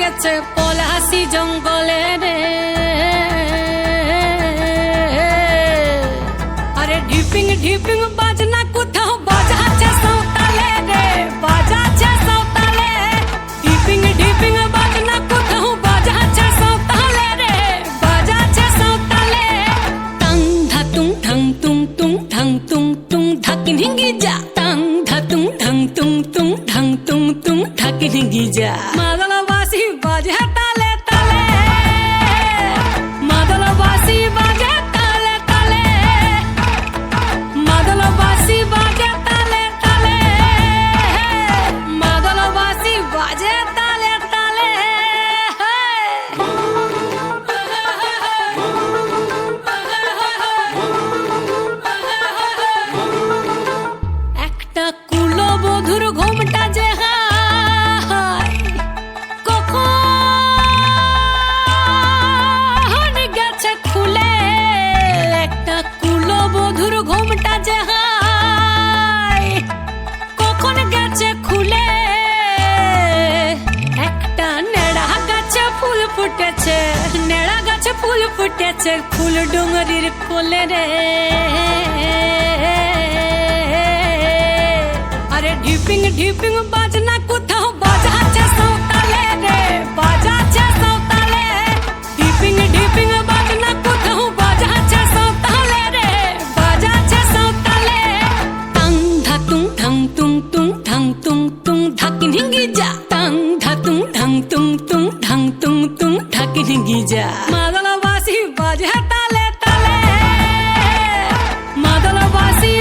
গেছে পলাশি জঙ্গলে রে। আরে ঢিপিং ঢিপিং বাজনা কোথাও বাজাচ্ছে সাঁওতালে রে, বাজাচ্ছে সাঁওতালে। ঢিপিং ঢিপিং বাজনা কোথাও বাজাচ্ছে সাঁওতালে রে, বাজাচ্ছে সাঁওতালে। টাং ধাতুং ঠাং তুং তুং ঠাং তুং তুং ধাকিন হিঙ্গি যা। টাং ধাতুং ঠাং তুং তুং ঠাং তুং তুং ধাকিন হিঙ্গি যা। মাদলবাসী বাজে তালে তালে, মাদলবাসী বাজে তালে তালে, মাদলবাসী বাজে তালে তালে, মাদলবাসী বাজে তালে তালে। একটা কুলবধূর ঘোমটা যে হায়, কখন গেছে খুলে। একটা কুলবধূর ঘোমটা যে হায়, কখন গেছে খুলে। একটা নেড়া গাছে ফুল ফুটেছে, নেড়া গাছে ফুল ফুটেছে, ফুল ডুঙরির কোলে রে। আরে ঢিপিং ঢিপিং বাজনা কোথাও বাজাচ্ছে সাঁওতালে রে, বাজাচ্ছে সাঁওতালে। ঢিপিং ঢিপিং বাজনা কোথাও বাজাচ্ছে সাঁওতালে রে, বাজাচ্ছে সাঁওতালে। টাং ধাতুং ঠাং তুং তুং ঠাং তুং তুং ধাকিন হিঙ্গি যা। টাং ধাতুং ঠাং তুং তুং ঠাং তুং তুং ধাকিন হিঙ্গি যা। মাদলবাসী বাজে তালে তালে, মাদলবাসী